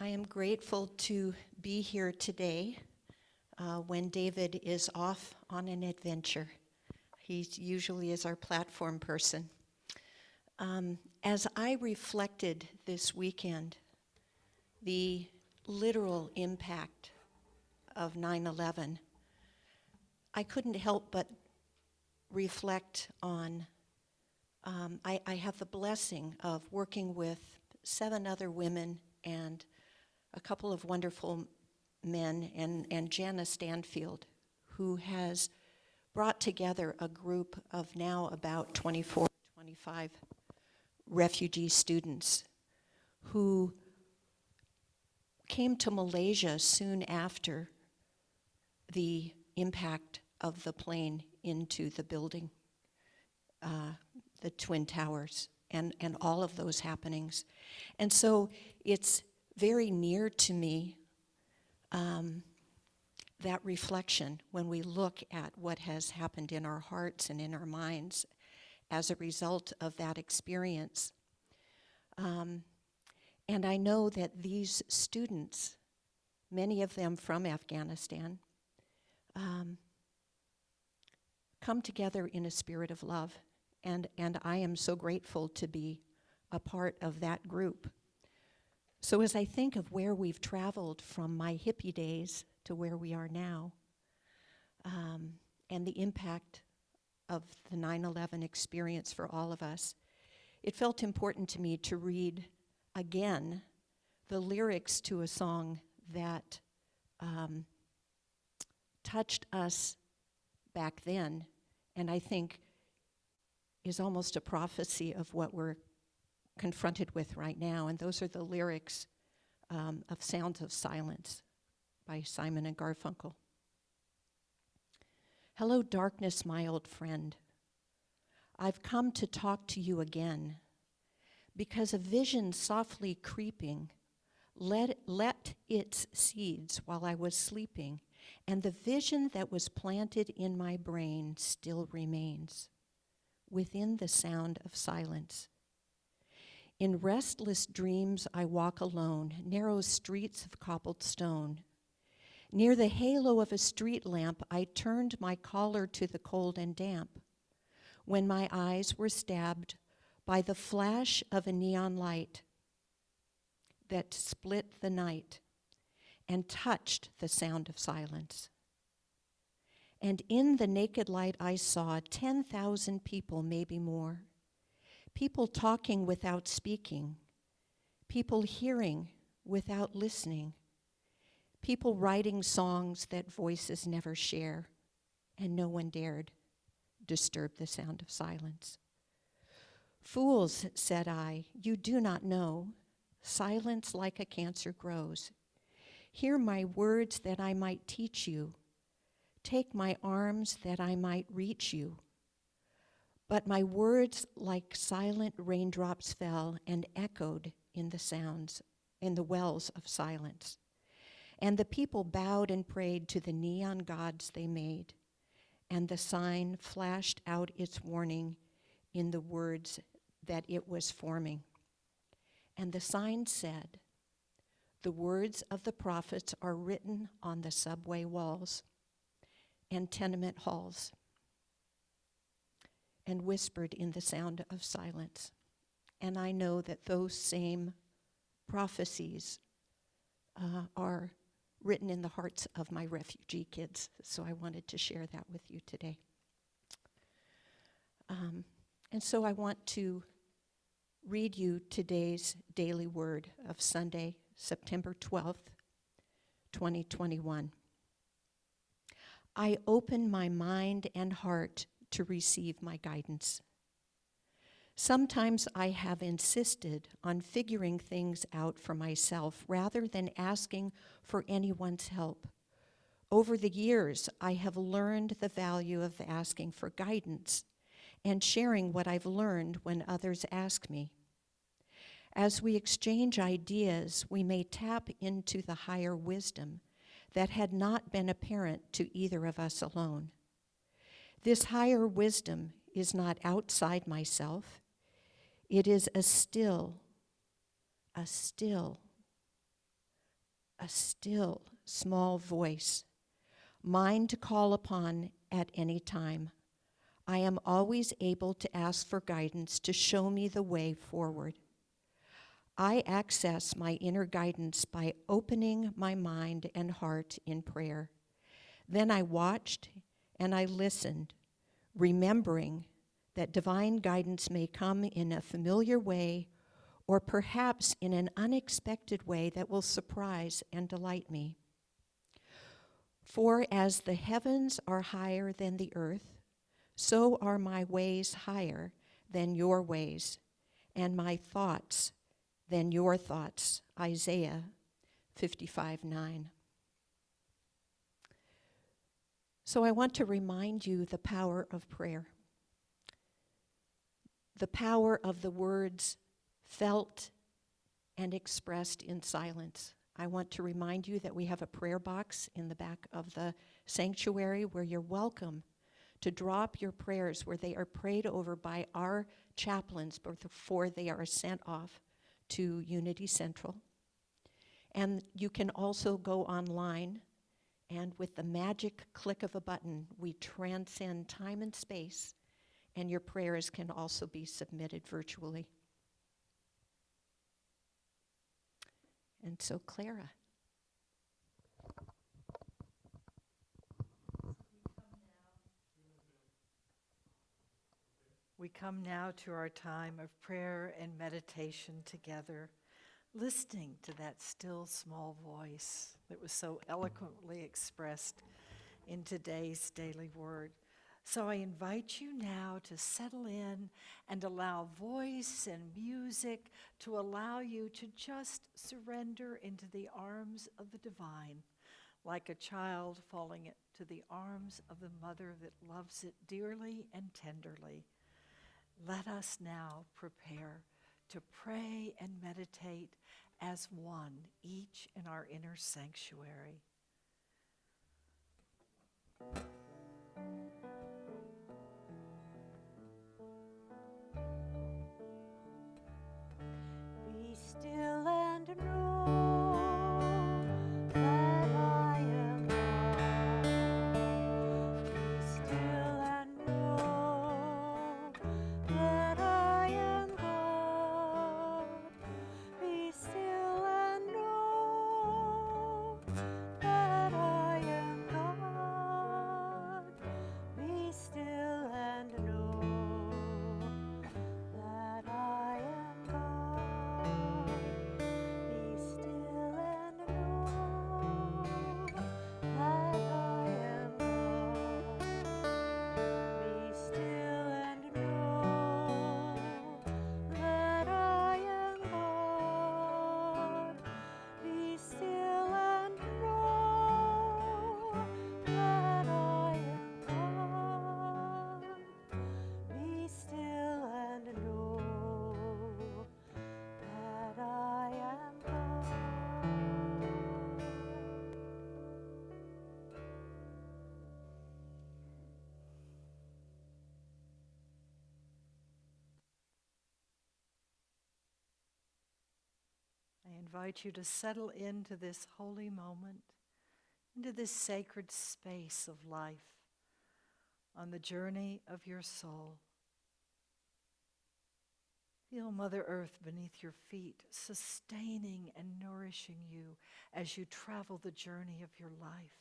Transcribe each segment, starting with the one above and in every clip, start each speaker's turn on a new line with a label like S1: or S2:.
S1: I am grateful to be here today when David is off on an adventure. He usually is our platform person. As I reflected this weekend, the literal impact of 9/11, I couldn't help but reflect on, I have the blessing of working with 7 other women and a couple of wonderful men, and Jana Stanfield, who has brought together a group of now about 24, 25 refugee students who came to Malaysia soon after the impact of the plane into the building, the Twin Towers, and all of those happenings. And so it's very near to me, that reflection when we look at what has happened in our hearts and in our minds as a result of that experience. And I know that these students, many of them from Afghanistan, come together in a spirit of love. And I am so grateful to be a part of that group. So as I think of where we've traveled from my hippie days to where we are now, and the impact of the 9/11 experience for all of us, it felt important to me to read again the lyrics to a song that touched us back then, and I think is almost a prophecy of what we're confronted with right now, and those are the lyrics of Sounds of Silence by Simon and Garfunkel. Hello, darkness, my old friend. I've come to talk to you again, because a vision softly creeping let its seeds while I was sleeping, and the vision that was planted in my brain still remains within the sound of silence. In restless dreams I walk alone, narrow streets of cobbled stone. Near the halo of a street lamp, I turned my collar to the cold and damp, when my eyes were stabbed by the flash of a neon light that split the night and touched the sound of silence. And in the naked light I saw 10,000 people, maybe more. People talking without speaking. People hearing without listening. People writing songs that voices never share, and no one dared disturb the sound of silence. Fools, said I, you do not know. Silence like a cancer grows. Hear my words that I might teach you. Take my arms that I might reach you. But my words like silent raindrops fell and echoed in the sounds, in the wells of silence. And the people bowed and prayed to the neon gods they made, and the sign flashed out its warning in the words that it was forming. And the sign said, the words of the prophets are written on the subway walls and tenement halls, and whispered in the sound of silence. And I know that those same prophecies are written in the hearts of my refugee kids, so I wanted to share that with you today. And so I want to read you today's daily word of Sunday, September 12th, 2021. I open my mind and heart to receive my guidance. Sometimes I have insisted on figuring things out for myself rather than asking for anyone's help. Over the years, I have learned the value of asking for guidance and sharing what I've learned when others ask me. As we exchange ideas, we may tap into the higher wisdom that had not been apparent to either of us alone. This higher wisdom is not outside myself. It is a still a still, small voice, mine to call upon at any time. I am always able to ask for guidance to show me the way forward. I access my inner guidance by opening my mind and heart in prayer. Then I watched and I listened, remembering that divine guidance may come in a familiar way or perhaps in an unexpected way that will surprise and delight me. For as the heavens are higher than the earth, so are my ways higher than your ways, and my thoughts than your thoughts. Isaiah 55:9. So I want to remind you the power of prayer, the power of the words felt and expressed in silence. I want to remind you that we have a prayer box in the back of the sanctuary where you're welcome to drop your prayers, where they are prayed over by our chaplains before they are sent off to Unity Central. And you can also go online, and with the magic click of a button, we transcend time and space, and your prayers can also be submitted virtually. And so, Clara.
S2: We come now to our time of prayer and meditation together, listening to that still small voice that was so eloquently expressed in today's daily word. So I invite you now to settle in and allow voice and music to allow you to just surrender into the arms of the divine, like a child falling into the arms of the mother that loves it dearly and tenderly. Let us now prepare to pray and meditate as one, each in our inner sanctuary.
S3: Be still and know that I am God. Be still and know that I am God. Be still and know that I am God. Be still and know that I am God. Be still and know that I am God. Be still and know that I am God. Be still and know that I am God. Be still and know that I am God.
S2: I invite you to settle into this holy moment, into this sacred space of life on the journey of your soul. Feel Mother Earth beneath your feet, sustaining and nourishing you as you travel the journey of your life.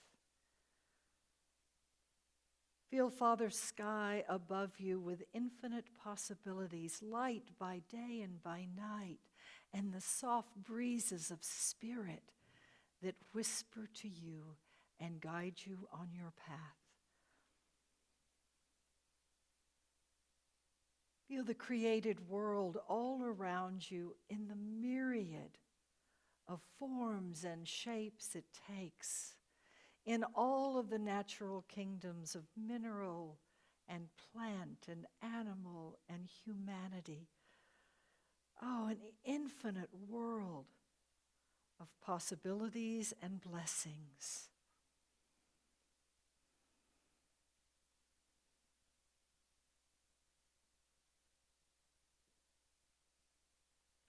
S2: Feel Father Sky above you with infinite possibilities, light by day and by night, and the soft breezes of spirit that whisper to you and guide you on your path. Feel the created world all around you in the myriad of forms and shapes it takes, in all of the natural kingdoms of mineral and plant and animal and humanity. Oh, an infinite world of possibilities and blessings.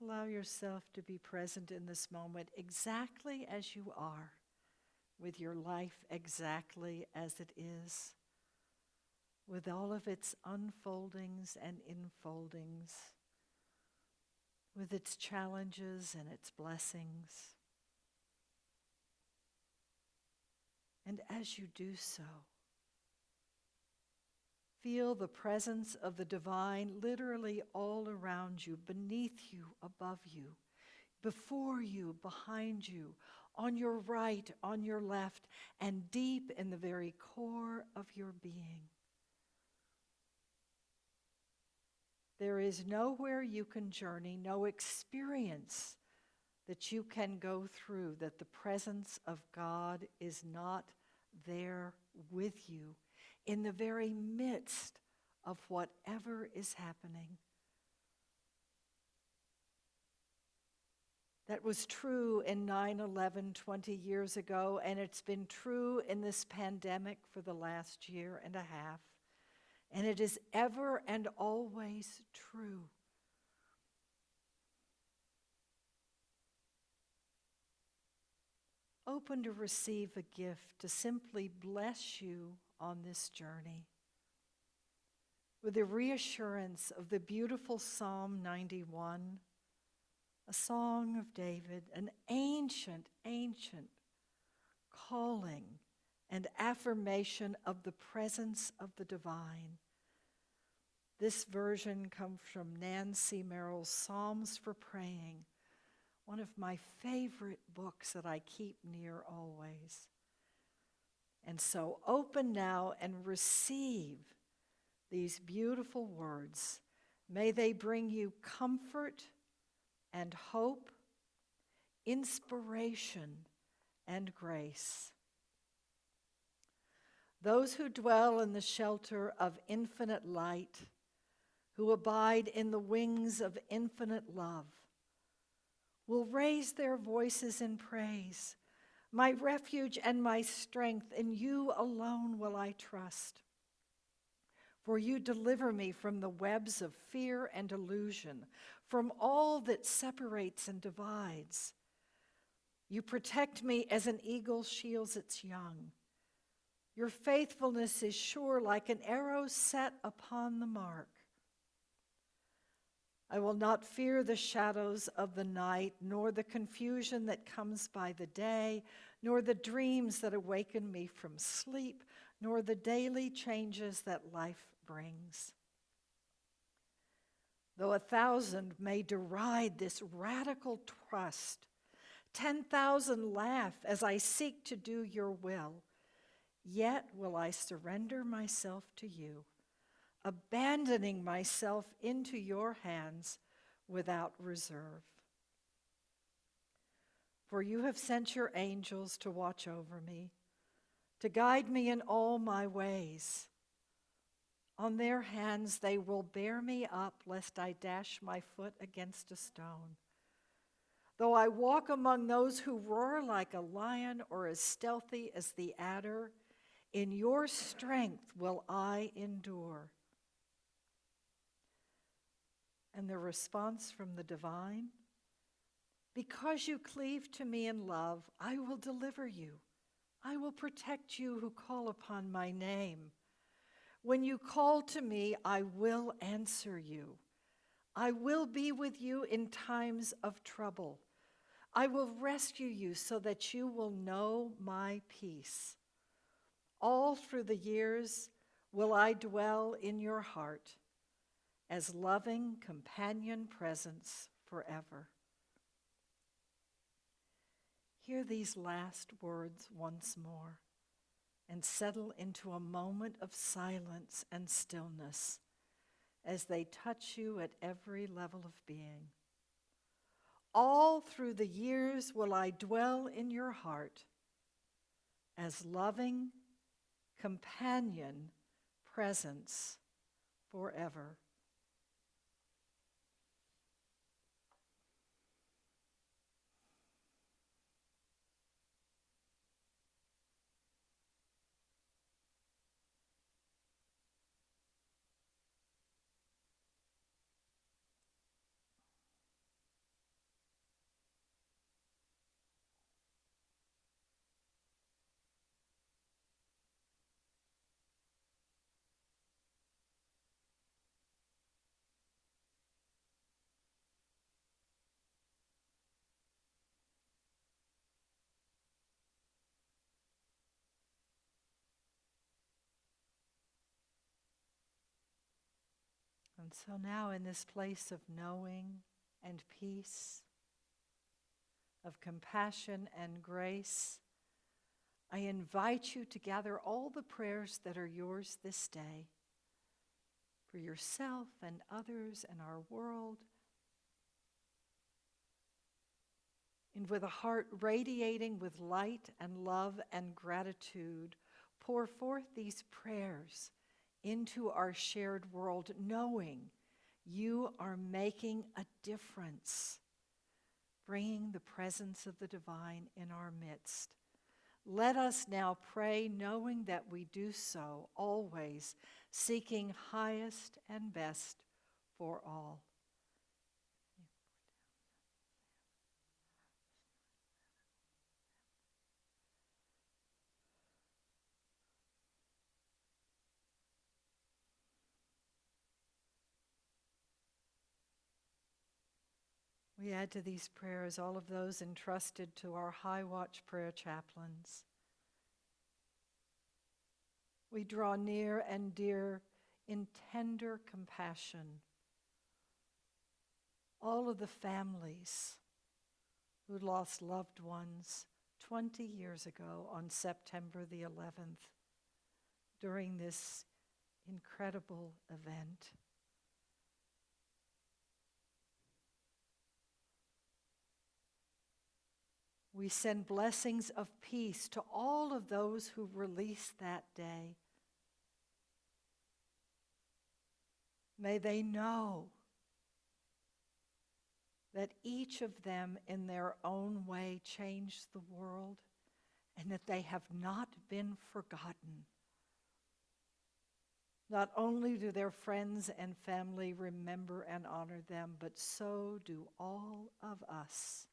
S2: Allow yourself to be present in this moment exactly as you are, with your life exactly as it is, with all of its unfoldings and infoldings, with its challenges and its blessings. And as you do so, feel the presence of the divine literally all around you, beneath you, above you, before you, behind you, on your right, on your left, and deep in the very core of your being. There is nowhere you can journey, no experience that you can go through that the presence of God is not there with you in the very midst of whatever is happening. That was true in 9/11 20 years ago, and it's been true in this pandemic for the last year and a half. And it is ever and always true. Open to receive a gift to simply bless you on this journey with the reassurance of the beautiful Psalm 91, a song of David, an ancient calling and affirmation of the presence of the divine. This version comes from Nancy Merrill's Psalms for Praying, one of my favorite books that I keep near always. And so open now and receive these beautiful words. May they bring you comfort and hope, inspiration and grace. Those who dwell in the shelter of infinite light, who abide in the wings of infinite love, will raise their voices in praise. My refuge and my strength, in you alone will I trust. For you deliver me from the webs of fear and illusion, from all that separates and divides. You protect me as an eagle shields its young. Your faithfulness is sure like an arrow set upon the mark. I will not fear the shadows of the night, nor the confusion that comes by the day, nor the dreams that awaken me from sleep, nor the daily changes that life brings. Though 1,000 may deride this radical trust, 10,000 laugh as I seek to do your will, yet will I surrender myself to you, abandoning myself into your hands without reserve. For you have sent your angels to watch over me, to guide me in all my ways. On their hands they will bear me up, lest I dash my foot against a stone. Though I walk among those who roar like a lion or as stealthy as the adder, in your strength will I endure. And the response from the divine, because you cleave to me in love, I will deliver you. I will protect you who call upon my name. When you call to me, I will answer you. I will be with you in times of trouble. I will rescue you so that you will know my peace. All through the years will I dwell in your heart as loving companion presence forever. Hear these last words once more and settle into a moment of silence and stillness as they touch you at every level of being. All through the years will I dwell in your heart as loving companion presence forever. And so now in this place of knowing and peace, of compassion and grace, I invite you to gather all the prayers that are yours this day for yourself and others and our world. And with a heart radiating with light and love and gratitude, pour forth these prayers into our shared world, knowing you are making a difference, bringing the presence of the divine in our midst. Let us now pray, knowing that we do so always, seeking highest and best for all. We add to these prayers all of those entrusted to our High Watch prayer chaplains. We draw near and dear in tender compassion all of the families who lost loved ones 20 years ago on September the 11th during this incredible event. We send blessings of peace to all of those who released that day. May they know that each of them in their own way changed the world and that they have not been forgotten. Not only do their friends and family remember and honor them, but so do all of us.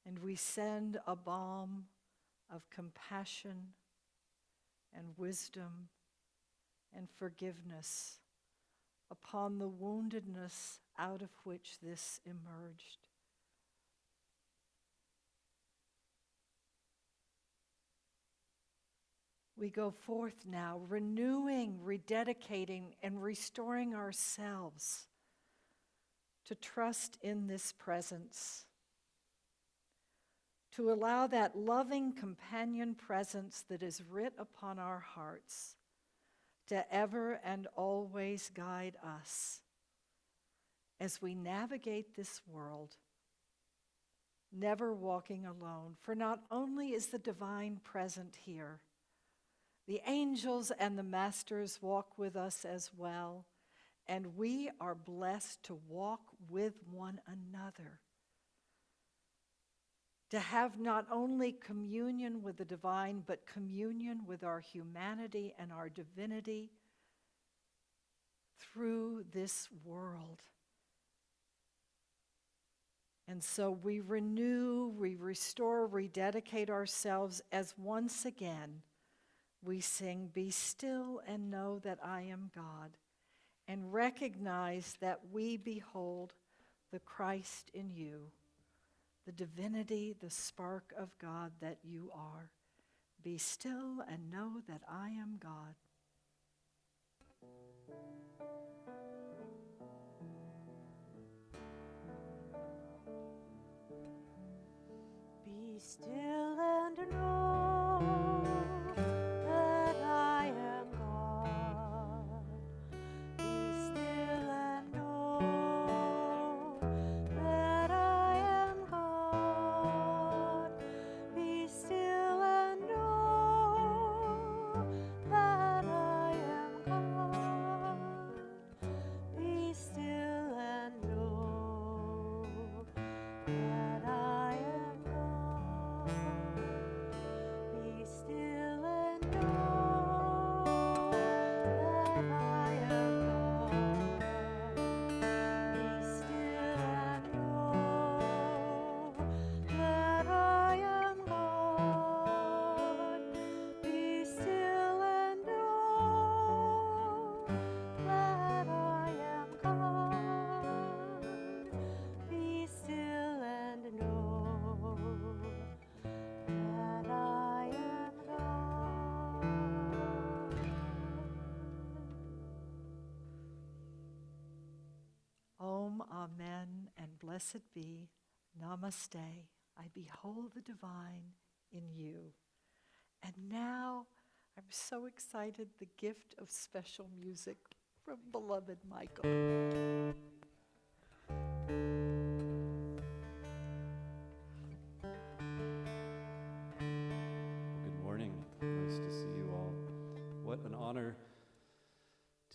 S2: And we send a balm of compassion and wisdom and forgiveness upon the woundedness out of which this emerged. We go forth now, renewing, rededicating, and restoring ourselves to trust in this presence, to allow that loving companion presence that is writ upon our hearts to ever and always guide us as we navigate this world, never walking alone. For not only is the divine present here, the angels and the masters walk with us as well, and we are blessed to walk with one another, to have not only communion with the divine, but communion with our humanity and our divinity through this world. And so we renew, we restore, rededicate ourselves as once again we sing, "Be still and know that I am God," and recognize that we behold the Christ in you, the divinity, the spark of God that you are. Be still and know that I am God.
S3: Be still and know that I am God. Be still and know that I am God. Be still and know that I am God. Be still and know that I am God.
S2: blessed be, namaste, I behold the divine in you. And now, I'm so excited, the gift of special music from beloved Michael.
S4: Good morning. Nice to see you all. What an honor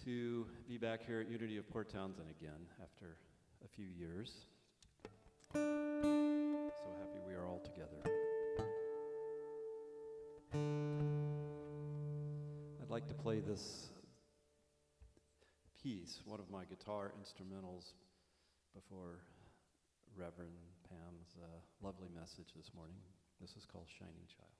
S4: to be back here at Unity of Port Townsend again after a few years. So happy we are all together. I'd like to play this piece, one of my guitar instrumentals, before Reverend Pam's lovely message this morning. This is called Shining Child.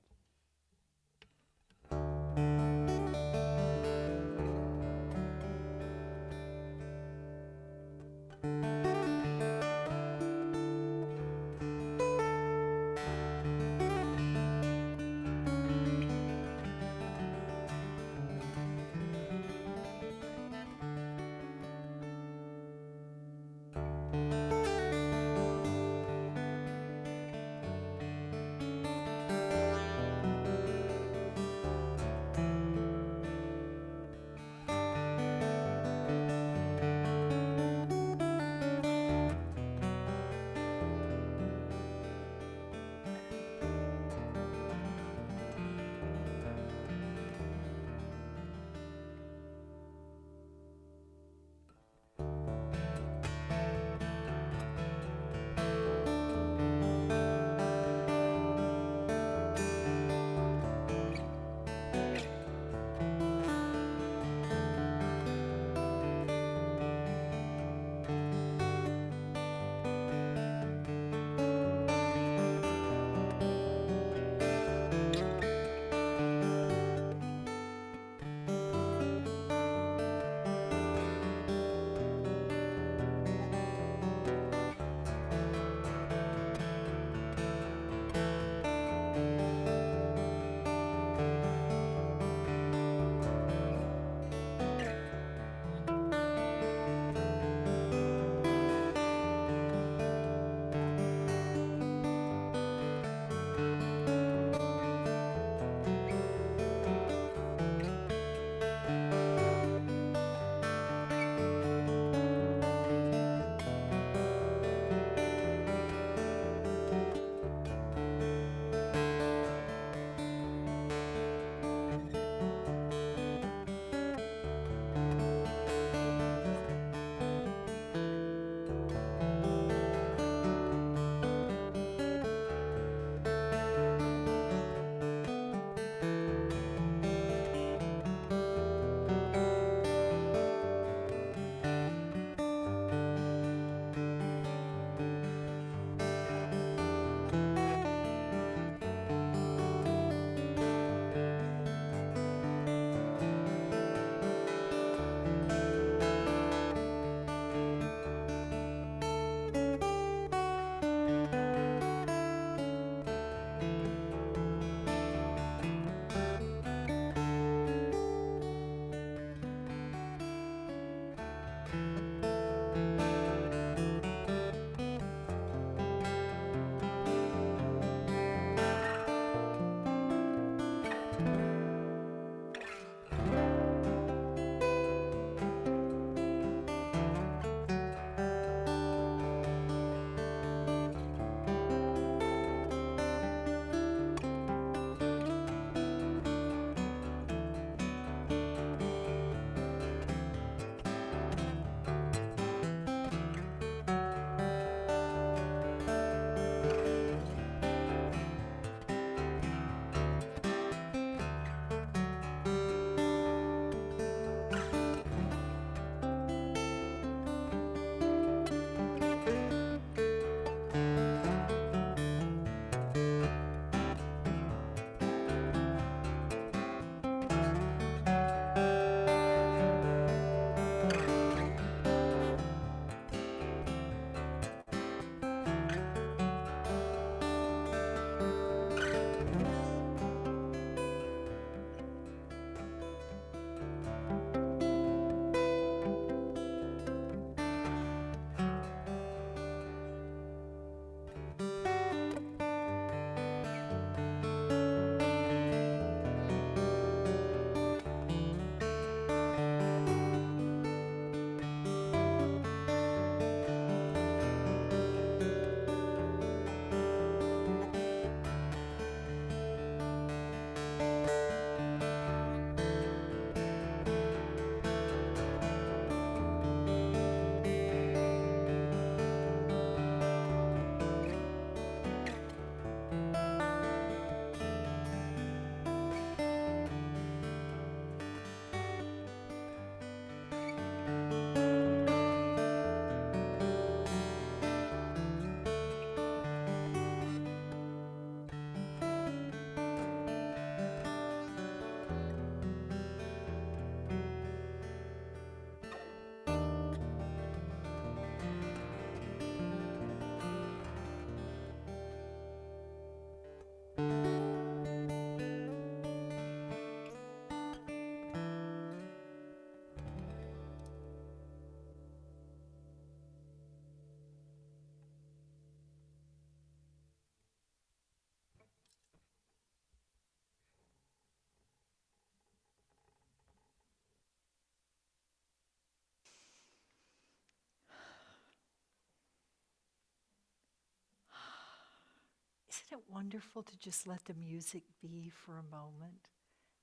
S2: it wonderful to just let the music be for a moment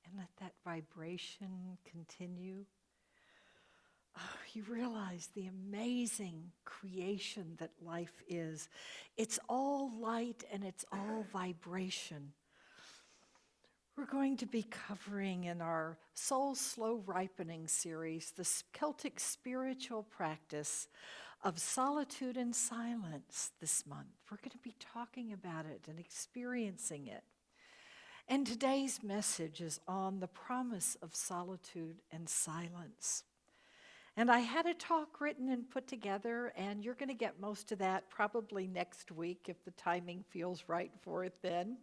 S2: and let that vibration continue? Oh, you realize the amazing creation that life is. It's all light and it's all vibration. We're going to be covering in our Soul Slow Ripening series the Celtic spiritual practice of solitude and silence this month. We're going to be talking about it and experiencing it. And today's message is on the promise of solitude and silence. And I had a talk written and put together, and you're going to get most of that probably next week if the timing feels right for it then.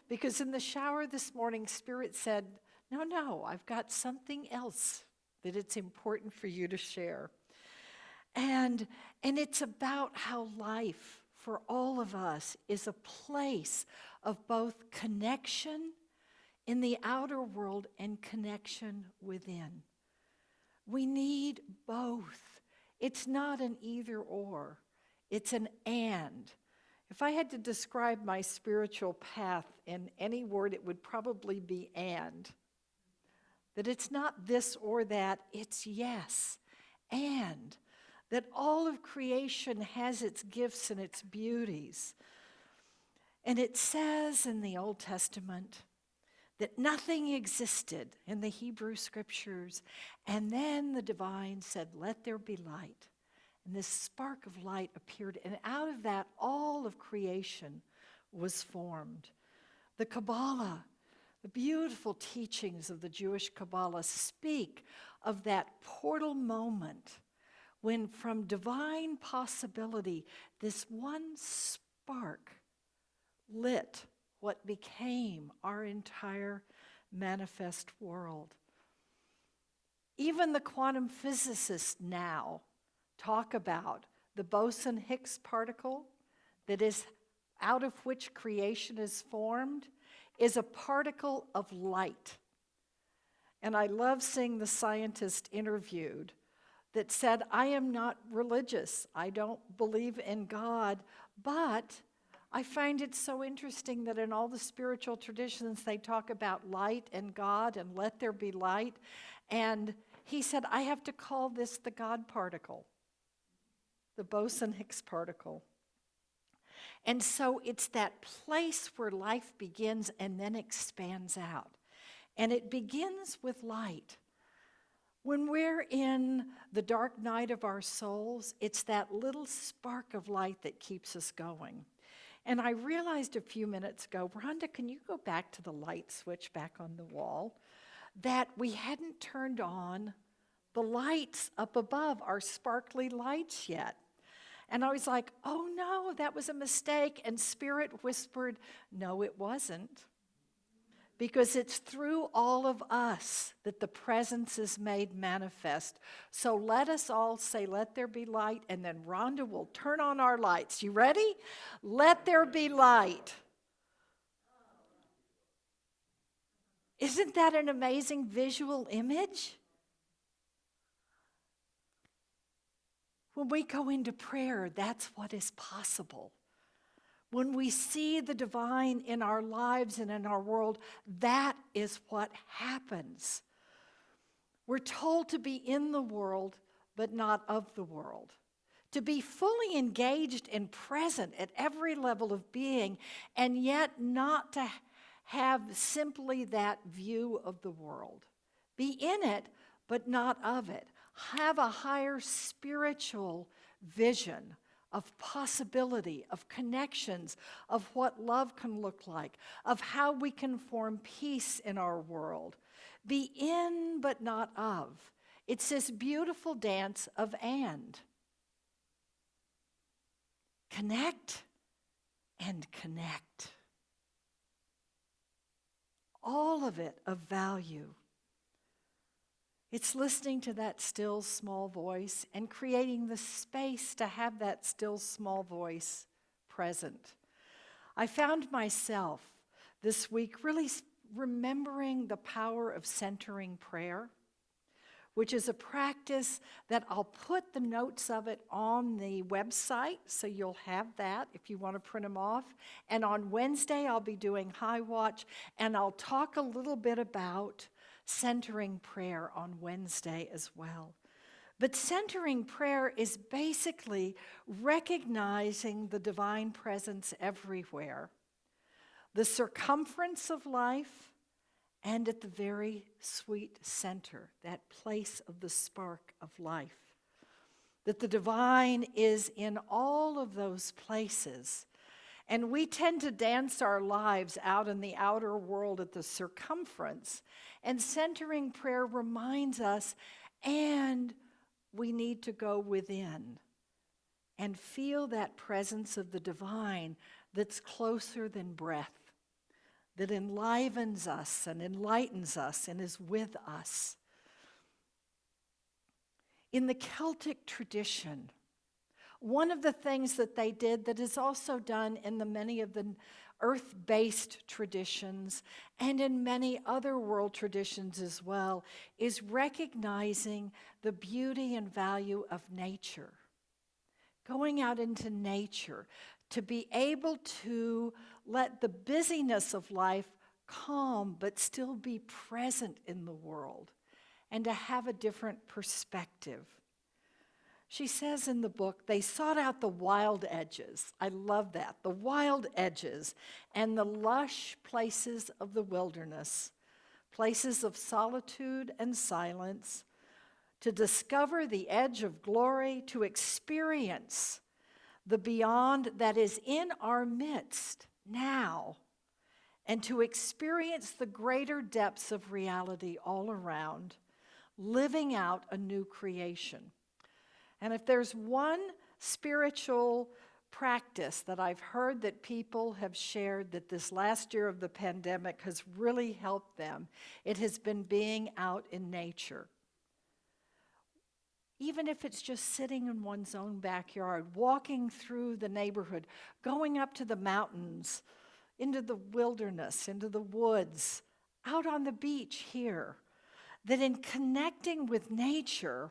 S2: Because in the shower this morning, Spirit said, no, I've got something else that it's important for you to share. And it's about how life for all of us is a place of both connection in the outer world and connection within. We need both. It's not an either or, it's an and. If I had to describe my spiritual path in any word, it would probably be and. That it's not this or that, it's yes, and. That all of creation has its gifts and its beauties. And it says in the Old Testament that nothing existed in the Hebrew scriptures, and then the divine said, let there be light. And this spark of light appeared, and out of that, all of creation was formed. The Kabbalah, the beautiful teachings of the Jewish Kabbalah speak of that portal moment when from divine possibility, this one spark lit what became our entire manifest world. Even the quantum physicists now talk about the boson-Higgs particle that is out of which creation is formed is a particle of light. And I love seeing the scientist interviewed that said, I am not religious. I don't believe in God, but I find it so interesting that in all the spiritual traditions, they talk about light and God and let there be light. And he said, I have to call this the God particle, the boson-Higgs particle. And so it's that place where life begins and then expands out. And it begins with light. When we're in the dark night of our souls, it's that little spark of light that keeps us going. And I realized a few minutes ago, Rhonda, can you go back to the light switch back on the wall? That we hadn't turned on the lights up above, our sparkly lights yet. And I was like, oh no, that was a mistake. And Spirit whispered, no, it wasn't. Because it's through all of us that the presence is made manifest. So let us all say, let there be light, and then Rhonda will turn on our lights. You ready? Let there be light. Isn't that an amazing visual image? When we go into prayer, that's what is possible. When we see the divine in our lives and in our world, that is what happens. We're told to be in the world, but not of the world. To be fully engaged and present at every level of being, and yet not to have simply that view of the world. Be in it, but not of it. Have a higher spiritual vision of possibility, of connections, of what love can look like, of how we can form peace in our world. Be in, but not of. It's this beautiful dance of and. Connect and connect. All of it of value. It's listening to that still small voice and creating the space to have that still small voice present. I found myself this week really remembering the power of centering prayer. which is a practice that I'll put the notes of it on the website, so you'll have that if you want to print them off. And on Wednesday, I'll be doing High Watch, and I'll talk a little bit about centering prayer on Wednesday as well. But centering prayer is basically recognizing the divine presence everywhere, the circumference of life, and at the very sweet center, that place of the spark of life. That the divine is in all of those places. And we tend to dance our lives out in the outer world at the circumference. And centering prayer reminds us, and we need to go within and feel that presence of the divine that's closer than breath, that enlivens us and enlightens us and is with us. In the Celtic tradition, one of the things that they did that is also done in the many of the earth-based traditions and in many other world traditions as well is recognizing the beauty and value of nature. Going out into nature to be able to let the busyness of life calm but still be present in the world and to have a different perspective. She says in the book, they sought out the wild edges. I love that. The wild edges and the lush places of the wilderness, places of solitude and silence, to discover the edge of glory, to experience the beyond that is in our midst now, and to experience the greater depths of reality all around, living out a new creation. And if there's one spiritual practice that I've heard that people have shared that this last year of the pandemic has really helped them, it has been being out in nature. Even if it's just sitting in one's own backyard, walking through the neighborhood, going up to the mountains, into the wilderness, into the woods, out on the beach here, that in connecting with nature,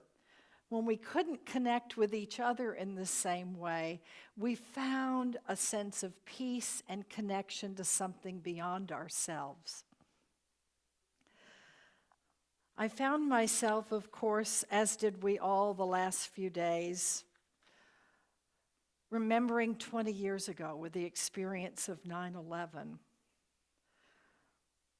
S2: when we couldn't connect with each other in the same way, we found a sense of peace and connection to something beyond ourselves. I found myself, of course, as did we all the last few days, remembering 20 years ago with the experience of 9/11.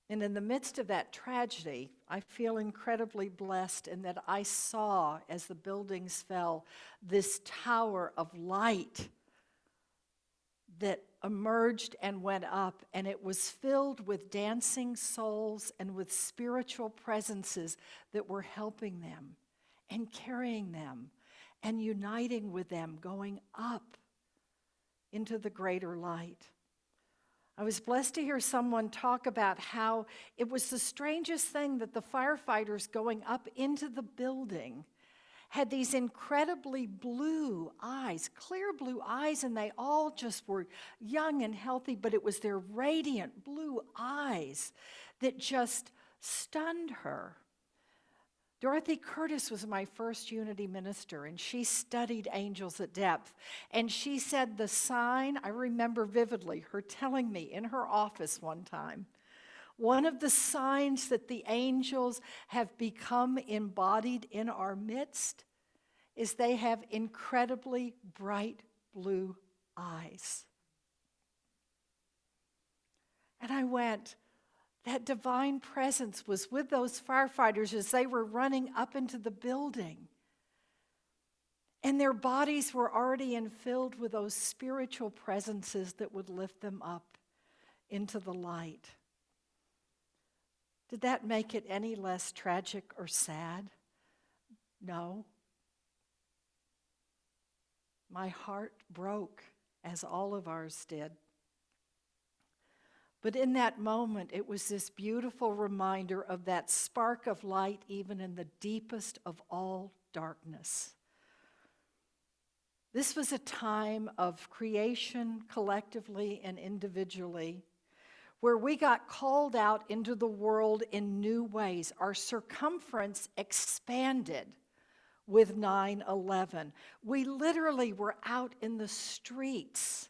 S2: And in the midst of that tragedy, I feel incredibly blessed in that I saw, as the buildings fell, this tower of light that emerged and went up, and it was filled with dancing souls and with spiritual presences that were helping them and carrying them and uniting with them, going up into the greater light. I was blessed to hear someone talk about how it was the strangest thing that the firefighters going up into the building had these incredibly blue eyes, clear blue eyes, and they all just were young and healthy, but it was their radiant blue eyes that just stunned her. Dorothy Curtis was my first Unity minister, and she studied angels at depth. And she said the sign, I remember vividly her telling me in her office one time, one of the signs that the angels have become embodied in our midst is they have incredibly bright blue eyes. And I went, that divine presence was with those firefighters as they were running up into the building. And their bodies were already infilled with those spiritual presences that would lift them up into the light. Did that make it any less tragic or sad? No. My heart broke, as all of ours did. But in that moment, it was this beautiful reminder of that spark of light even in the deepest of all darkness. This was a time of creation collectively and individually, where we got called out into the world in new ways. Our circumference expanded with 9/11. We literally were out in the streets.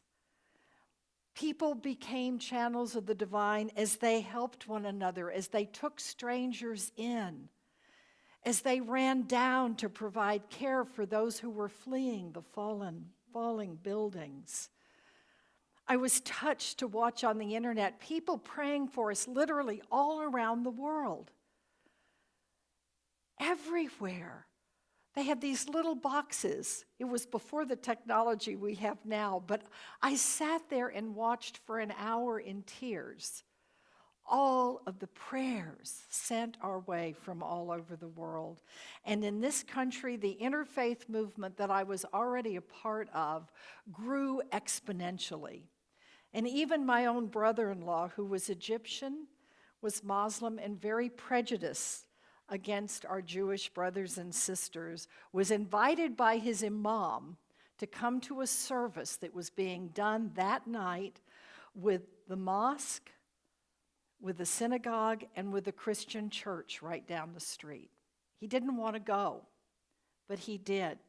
S2: People became channels of the divine as they helped one another, as they took strangers in, as they ran down to provide care for those who were fleeing the falling buildings. I was touched to watch on the internet people praying for us literally all around the world. Everywhere. They had these little boxes. It was before the technology we have now, but I sat there and watched for an hour in tears. All of the prayers sent our way from all over the world. And in this country, the interfaith movement that I was already a part of grew exponentially. And even my own brother-in-law, who was Egyptian, was Muslim and very prejudiced against our Jewish brothers and sisters, was invited by his imam to come to a service that was being done that night with the mosque, with the synagogue, and with the Christian church right down the street. He didn't want to go, but he did,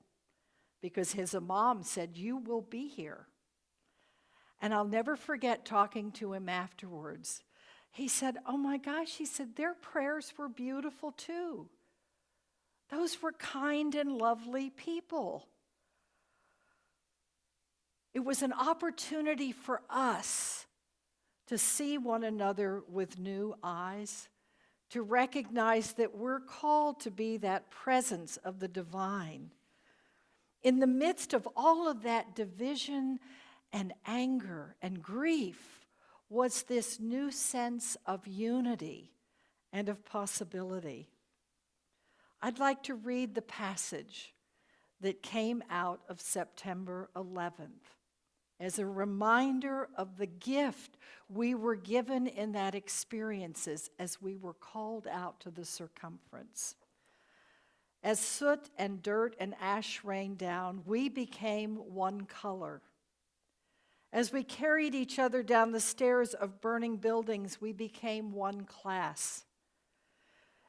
S2: because his imam said, "You will be here." And I'll never forget talking to him afterwards. He said, "Oh my gosh," he said, "their prayers were beautiful too. Those were kind and lovely people." It was an opportunity for us to see one another with new eyes, to recognize that we're called to be that presence of the divine. In the midst of all of that division and anger and grief, was this new sense of unity and of possibility. I'd like to read the passage that came out of September 11th as a reminder of the gift we were given in that experiences as we were called out to the circumference. As soot and dirt and ash rained down, we became one color. As we carried each other down the stairs of burning buildings, we became one class.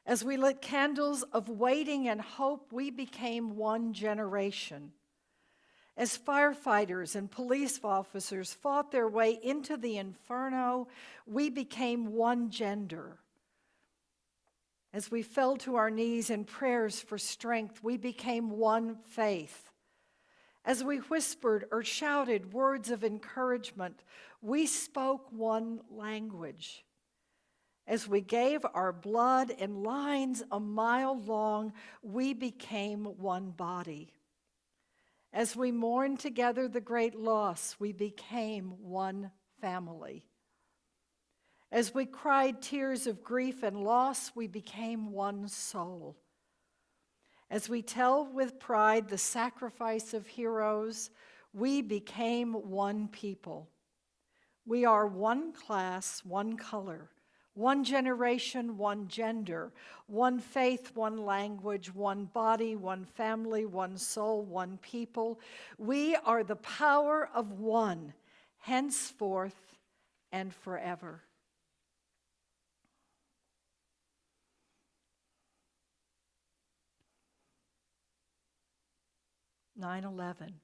S2: As we lit candles of waiting and hope, we became one generation. As firefighters and police officers fought their way into the inferno, we became one gender. As we fell to our knees in prayers for strength, we became one faith. As we whispered or shouted words of encouragement, we spoke one language. As we gave our blood in lines a mile long, we became one body. As we mourned together the great loss, we became one family. As we cried tears of grief and loss, we became one soul. As we tell with pride the sacrifice of heroes, we became one people. We are one class, one color, one generation, one gender, one faith, one language, one body, one family, one soul, one people. We are the power of one, henceforth and forever. "9/11.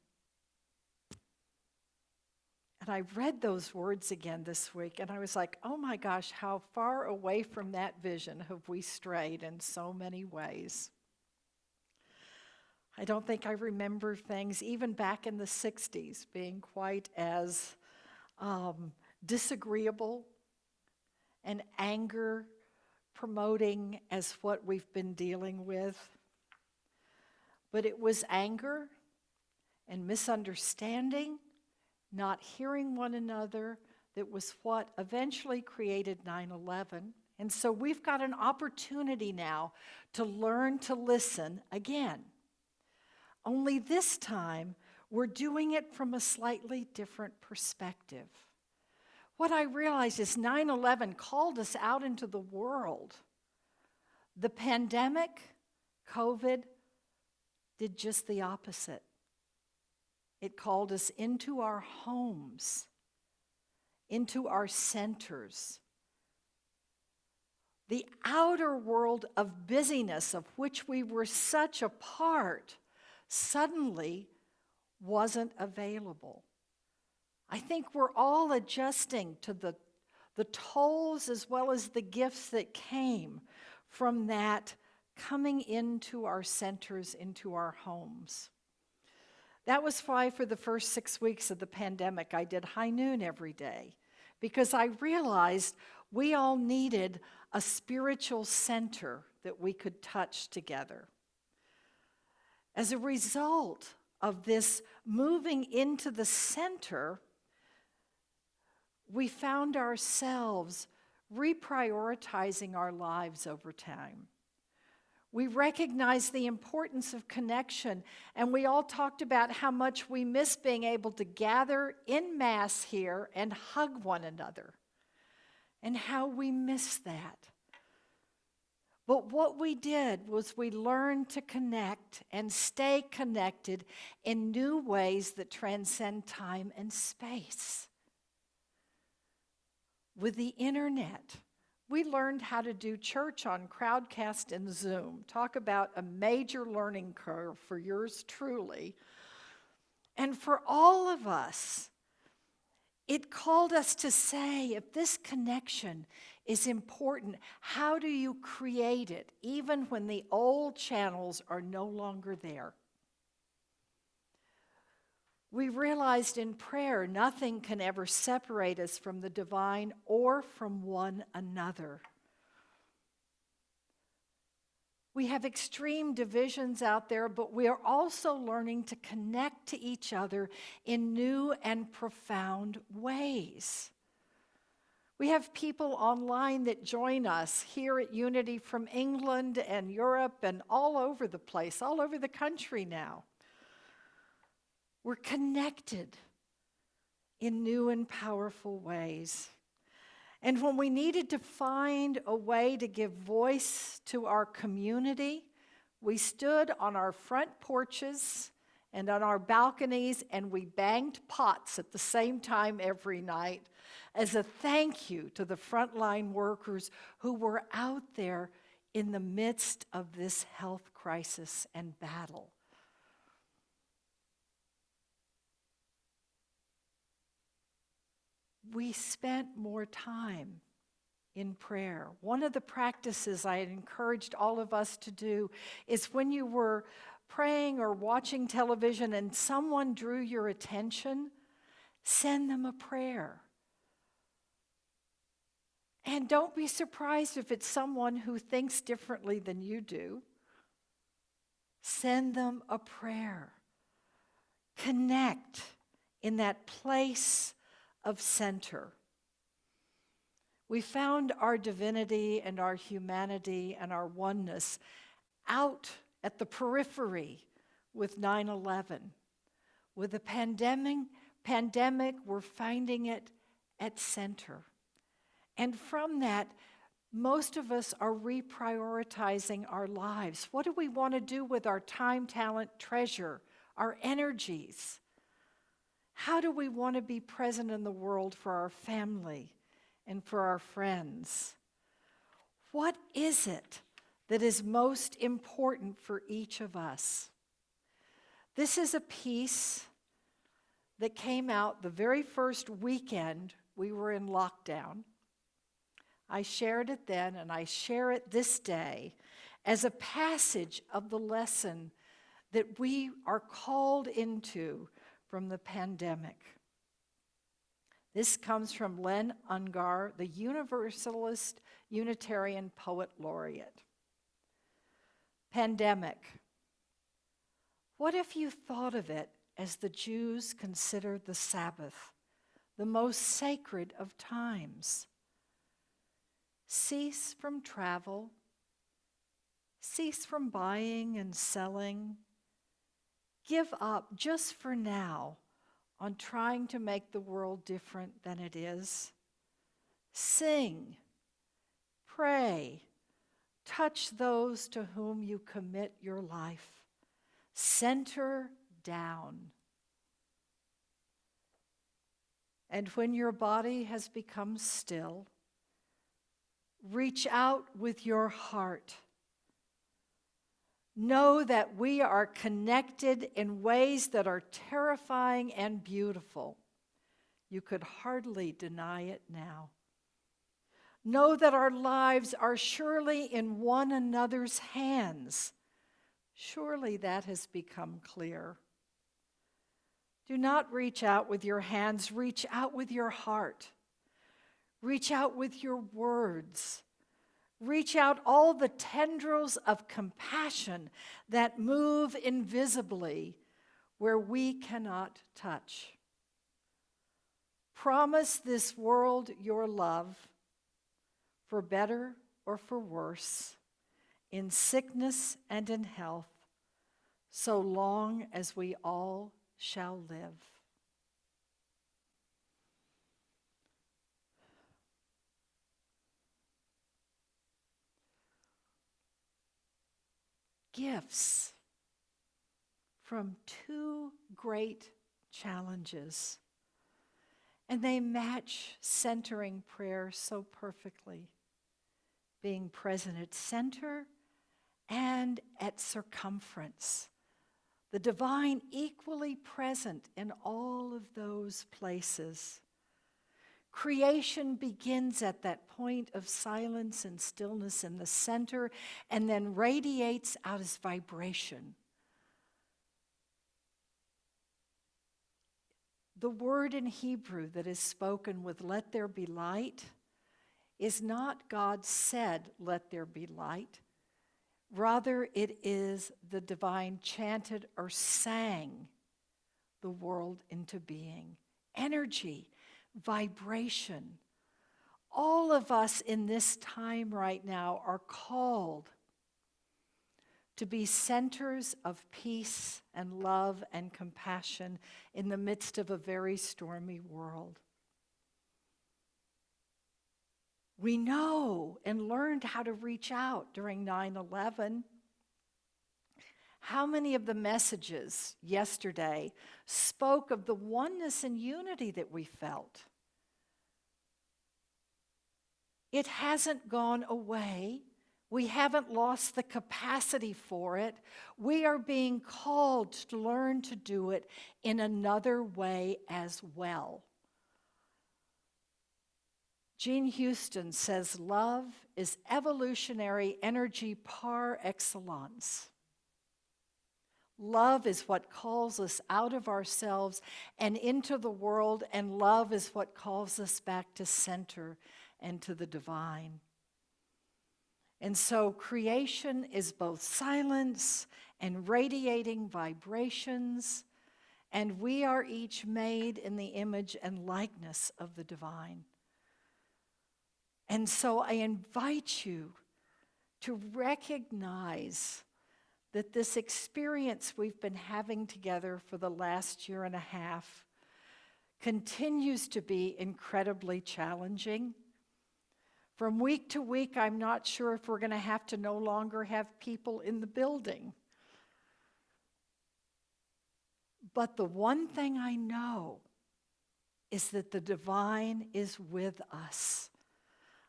S2: And I read those words again this week, and I was like, oh my gosh, how far away from that vision have we strayed in so many ways. I don't think I remember things, even back in the 60s, being quite as disagreeable and anger promoting as what we've been dealing with. But it was anger and misunderstanding, not hearing one another, that was what eventually created 9/11. And so we've got an opportunity now to learn to listen again. Only this time, we're doing it from a slightly different perspective. What I realize is 9/11 called us out into the world. The pandemic, COVID, did just the opposite. It called us into our homes. into our centers. The outer world of busyness of which we were such a part suddenly wasn't available. I think we're all adjusting to the tolls as well as the gifts that came from that coming into our centers, into our homes. That was why for the first 6 weeks of the pandemic, I did high noon every day, because I realized we all needed a spiritual center that we could touch together. As a result of this moving into the center, we found ourselves reprioritizing our lives over time. We recognized the importance of connection, and we all talked about how much we miss being able to gather en masse here and hug one another, and how we miss that. But what we did was we learned to connect and stay connected in new ways that transcend time and space. With the internet, we learned how to do church on Crowdcast and Zoom. Talk about a major learning curve for yours truly. And for all of us, it called us to say, if this connection is important, how do you create it, even when the old channels are no longer there? We realized in prayer nothing can ever separate us from the divine or from one another. We have extreme divisions out there, but we are also learning to connect to each other in new and profound ways. We have people online that join us here at Unity from England and Europe and all over the place, all over the country now. We're connected in new and powerful ways. And when we needed to find a way to give voice to our community, we stood on our front porches and on our balconies, and we banged pots at the same time every night as a thank you to the frontline workers who were out there in the midst of this health crisis and battle. We spent more time in prayer. One of the practices I had encouraged all of us to do is when you were praying or watching television and someone drew your attention, send them a prayer. And don't be surprised if it's someone who thinks differently than you do. Send them a prayer. Connect in that place of center. We found our divinity and our humanity and our oneness out at the periphery with 9/11. With the pandemic, we're finding it at center. And from that, most of us are reprioritizing our lives. What do we want to do with our time, talent, treasure, our energies? How do we want to be present in the world for our family and for our friends? What is it that is most important for each of us? This is a piece that came out the very first weekend we were in lockdown. I shared it then, and I share it this day as a passage of the lesson that we are called into from the pandemic. This comes from Len Ungar, the Universalist Unitarian Poet Laureate. Pandemic. What if you thought of it as the Jews considered the Sabbath, the most sacred of times? Cease from travel, cease from buying and selling. Give up, just for now, on trying to make the world different than it is. Sing, pray, touch those to whom you commit your life. Center down. And when your body has become still, reach out with your heart. Know that we are connected in ways that are terrifying and beautiful. You could hardly deny it now. Know that our lives are surely in one another's hands. Surely that has become clear. Do not reach out with your hands, reach out with your heart. Reach out with your words. Reach out all the tendrils of compassion that move invisibly where we cannot touch. Promise this world your love, for better or for worse, in sickness and in health, so long as we all shall live. Gifts from two great challenges, and they match centering prayer so perfectly, being present at center and at circumference, the divine equally present in all of those places. Creation begins at that point of silence and stillness in the center and then radiates out as vibration. The word in Hebrew that is spoken with "let there be light" is not God said, "let there be light." Rather, it is the divine chanted or sang the world into being. Energy, vibration. All of us in this time right now are called to be centers of peace and love and compassion in the midst of a very stormy world. We know and learned how to reach out during 9/11. How many of the messages yesterday spoke of the oneness and unity that we felt? It hasn't gone away. We haven't lost the capacity for it. We are being called to learn to do it in another way as well. Jean Houston says love is evolutionary energy par excellence. Love is what calls us out of ourselves and into the world, and love is what calls us back to center and to the divine. And so creation is both silence and radiating vibrations, and we are each made in the image and likeness of the divine. And so I invite you to recognize that this experience we've been having together for the last year and a half continues to be incredibly challenging. From week to week, I'm not sure if we're going to have to no longer have people in the building. But the one thing I know is that the divine is with us.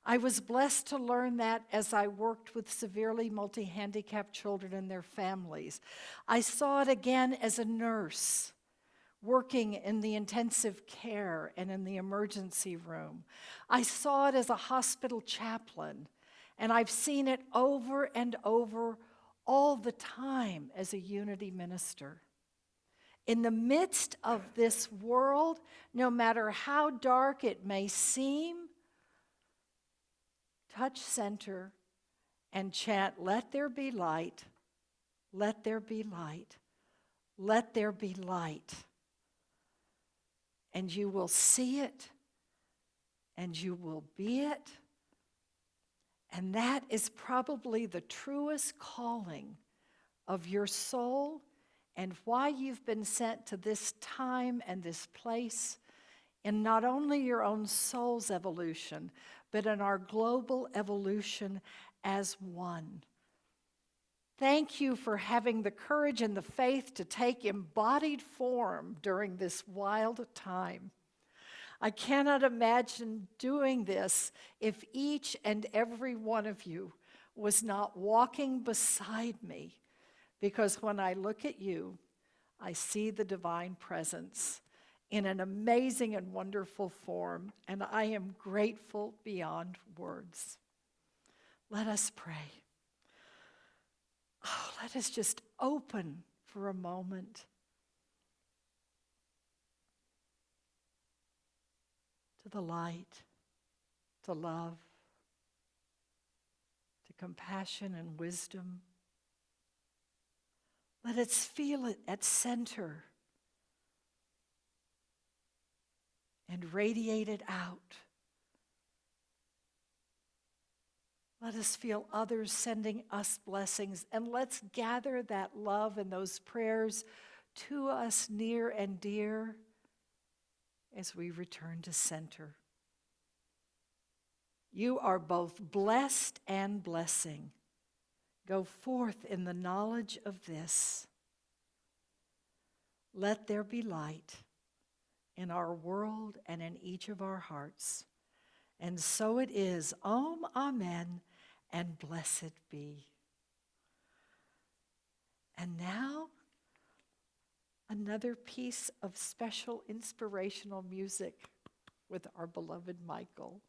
S2: I was blessed to learn that as I worked with severely multi-handicapped children and their families. I saw it again as a nurse working in the intensive care and in the emergency room. I saw it as a hospital chaplain, and I've seen it over and over all the time as a unity minister. In the midst of this world, no matter how dark it may seem, touch center and chant, "Let there be light, let there be light, let there be light." And you will see it, and you will be it. And that is probably the truest calling of your soul and why you've been sent to this time and this place in not only your own soul's evolution, but in our global evolution as one. Thank you for having the courage and the faith to take embodied form during this wild time. I cannot imagine doing this if each and every one of you was not walking beside me, because when I look at you, I see the divine presence in an amazing and wonderful form, and I am grateful beyond words. Let us pray. Oh, let us just open for a moment to the light, to love, to compassion and wisdom. Let us feel it at center and radiate it out. Let us feel others sending us blessings, and let's gather that love and those prayers to us near and dear as we return to center. You are both blessed and blessing. Go forth in the knowledge of this. Let there be light in our world and in each of our hearts. And so it is. Om, amen, and blessed be. And now, another piece of special inspirational music with our beloved Michael.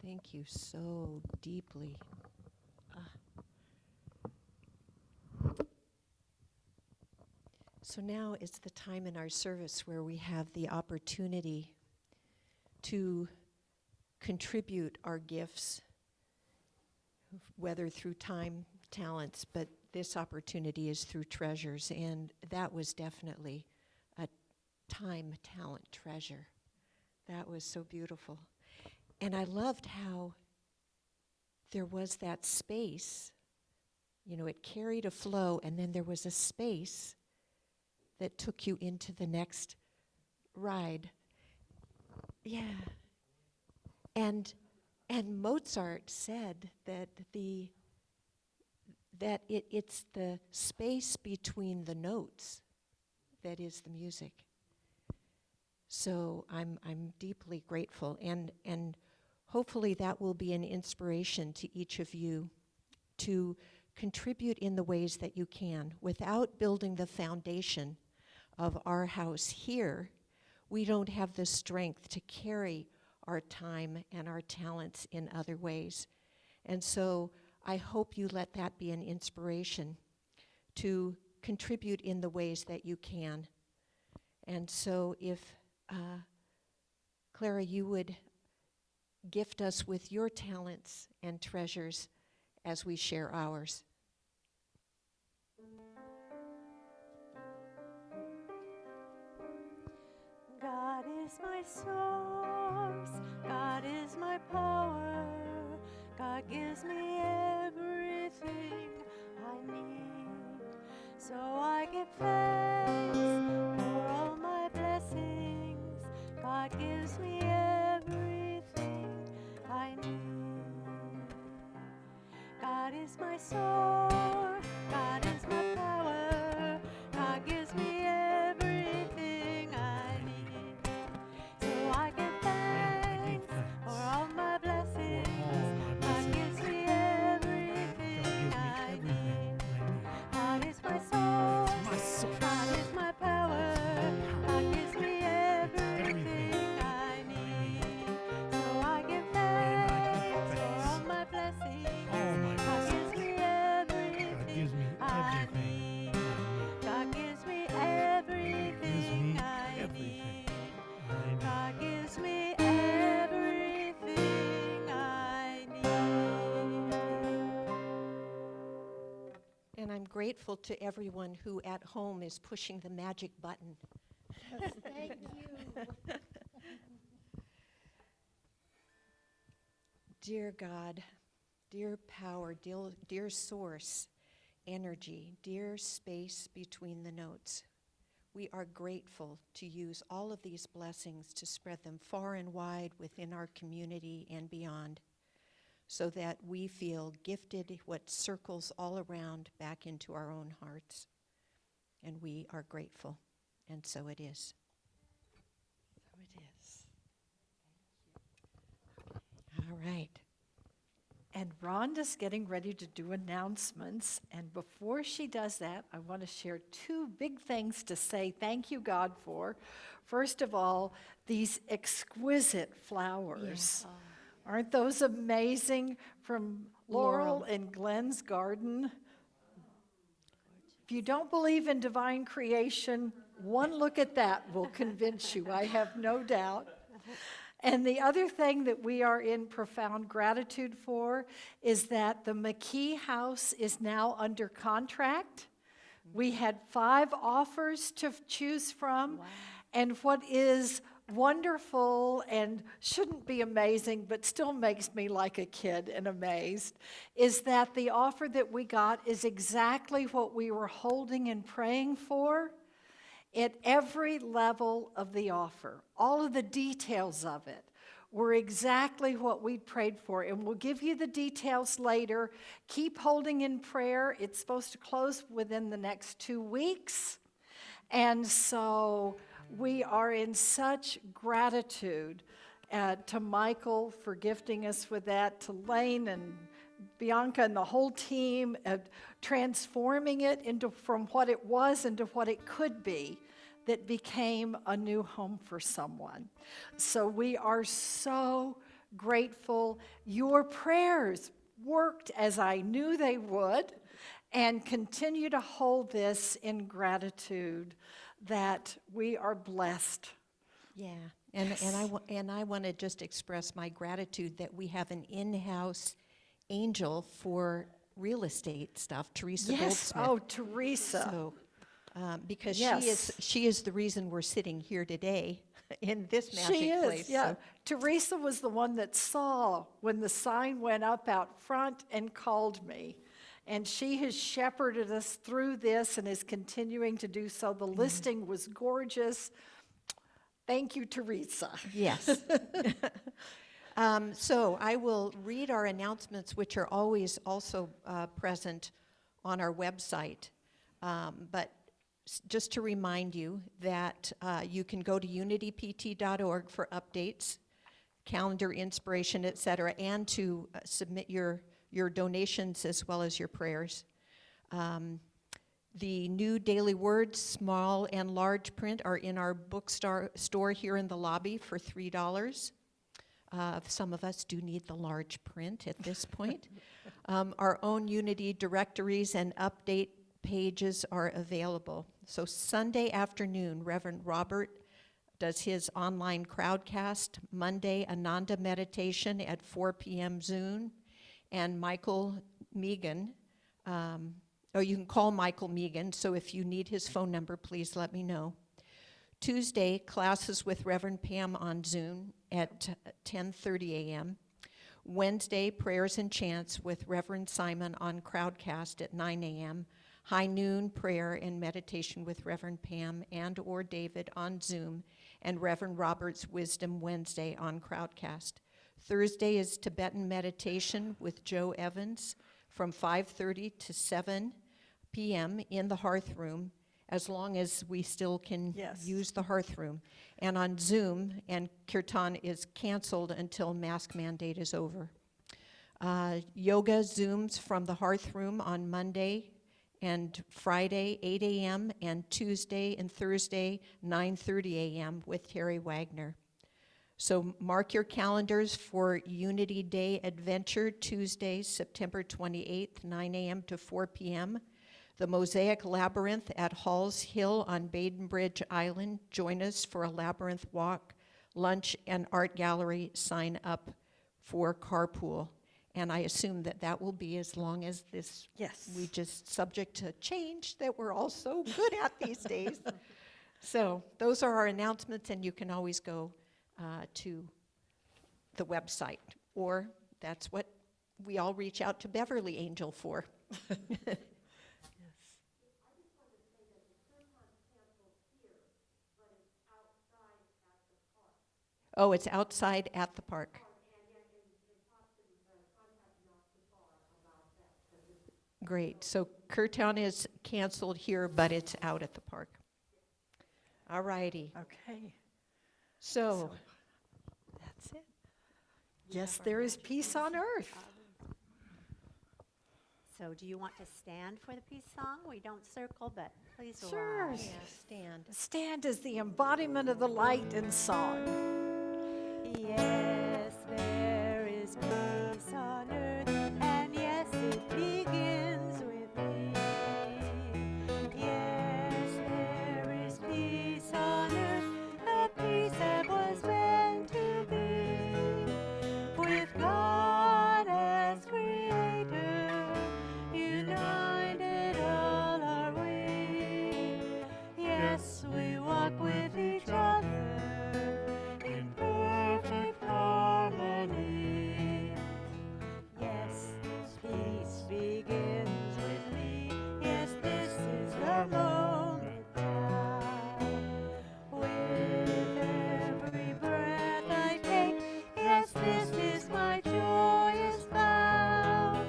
S1: Thank you so deeply. So now it's the time in our service where we have the opportunity to contribute our gifts, whether through time, talents, but this opportunity is through treasures, and that was definitely a time, talent, treasure. That was so beautiful. And I loved how there was that space, you know, it carried a flow, and then there was a space that took you into the next ride. Yeah. And Mozart said that it's the space between the notes that is the music. So I'm deeply grateful, and hopefully that will be an inspiration to each of you to contribute in the ways that you can. Without building the foundation of our house here, we don't have the strength to carry our time and our talents in other ways. And so I hope you let that be an inspiration to contribute in the ways that you can. And so if, Clara, you would gift us with your talents and treasures as we share ours.
S3: God is my source, God is my power, God gives me everything I need. So I give thanks for all my blessings, God gives me everything I need. God is my source, God is my power, God gives me everything I need. So I give thanks for all my blessings, God gives me everything I need. God is my source, God is my power, God gives me everything I need. So I give thanks for all my blessings, God gives me everything I need. God gives me everything I need. God gives me everything I need.
S1: And I'm grateful to everyone who at home is pushing the magic button.
S5: Yes, thank you.
S1: Dear God, dear power, dear source, energy, dear space between the notes, we are grateful to use all of these blessings to spread them far and wide within our community and beyond, so that we feel gifted what circles all around back into our own hearts. And we are grateful, and so it is.
S2: So it is.
S1: All right.
S2: And Rhonda's getting ready to do announcements. And before she does that, I want to share two big things to say thank you, God, for. First of all, these exquisite flowers.
S1: Yes.
S2: Aren't those amazing from Laurel and Glenn's garden? If you don't believe in divine creation, one look at that will convince you, I have no doubt. And the other thing that we are in profound gratitude for is that the McKee House is now under contract. We had 5 offers to choose from.
S1: Wow.
S2: And what is wonderful and shouldn't be amazing, but still makes me like a kid and amazed, is that the offer that we got is exactly what we were holding and praying for. At every level of the offer, all of the details of it were exactly what we prayed for. And we'll give you the details later. Keep holding in prayer. It's supposed to close within the next 2 weeks. And so we are in such gratitude to Michael for gifting us with that, to Lane and Bianca and the whole team, transforming it from what it was into what it could be, that became a new home for someone. So we are so grateful. Your prayers worked as I knew they would, and continue to hold this in gratitude that we are blessed.
S1: Yeah, and I want to just express my gratitude that we have an in-house angel for real estate stuff, Teresa
S2: Yes,
S1: Goldsmith.
S2: oh, Teresa.
S1: So, because
S2: Yes.
S1: she is the reason we're sitting here today in this magic
S2: She is,
S1: place.
S2: yeah.
S1: So,
S2: Teresa was the one that saw when the sign went up out front and called me. And she has shepherded us through this and is continuing to do so. The listing was gorgeous. Thank you, Teresa.
S1: yes. So I will read our announcements, which are always also present on our website. But just to remind you that you can go to unitypt.org for updates, calendar inspiration, et cetera, and to submit your donations as well as your prayers. The new daily words, small and large print, are in our bookstore here in the lobby for $3. Some of us do need the large print at this point. Our own Unity directories and update pages are available. So Sunday afternoon, Reverend Robert does his online crowdcast. Monday, Ananda meditation at 4 p.m. Zoom. And Michael Megan, or you can call Michael Megan, so if you need his phone number, please let me know. Tuesday, classes with Reverend Pam on Zoom at 10:30 a.m. Wednesday, prayers and chants with Reverend Simon on Crowdcast at 9 a.m. High noon prayer and meditation with Reverend Pam and or David on Zoom, and Reverend Robert's Wisdom Wednesday on Crowdcast. Thursday is Tibetan meditation with Joe Evans from 5:30 to 7 p.m. in the Hearth Room, as long as we still can use the Hearth Room. And on Zoom, and Kirtan is canceled until mask mandate is over. Yoga Zooms from the Hearth Room on Monday and Friday, 8 a.m., and Tuesday and Thursday, 9:30 a.m. with Terry Wagner. So mark your calendars for Unity Day Adventure, Tuesday, September 28th, 9 a.m. to 4 p.m. The Mosaic Labyrinth at Halls Hill on Baden Bridge Island. Join us for a labyrinth walk, lunch, and art gallery. Sign up for carpool. And I assume that that will be as long as this, we just subject to change that we're all so good at these days. So those are our announcements, and you can always go to the website, or that's what we all reach out to Beverly Angel for. Oh, it's outside at the park. Great. So Kirtan is canceled here, but it's out at the park. All righty.
S2: Okay.
S1: So
S2: That's it. Yes, there is peace on earth.
S3: So do you want to stand for the peace song? We don't circle, but please
S2: Sure.
S3: rise.
S1: stand.
S2: Stand as the embodiment of the light in song.
S3: Yes, there is peace on earth, and yes, it begins with me. Yes, there is peace on earth, the peace that was meant to be. With God as Creator, united all are we. Yes, we walk with each other in perfect harmony. Yes, peace begins with me. Yes, this is the moment now. With every breath I take, yes, this is my joyous vow.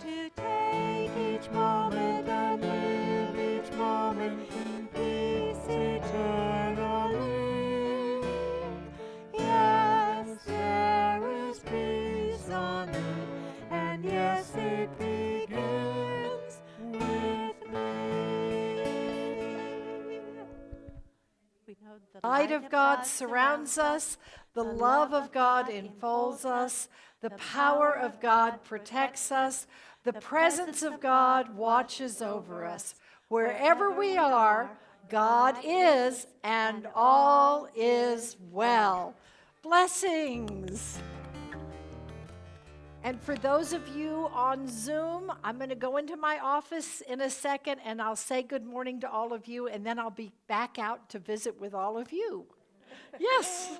S3: To take each moment and live each moment in peace eternally. Yes, there is peace on earth, and yes, it begins with me. We know the
S2: Light of God surrounds us. The love of God enfolds us. The power of God protects us. The presence of God watches over us. Wherever we are, God is, and all is well. Blessings. And for those of you on Zoom, I'm going to go into my office in a second and I'll say good morning to all of you, and then I'll be back out to visit with all of you. Yes.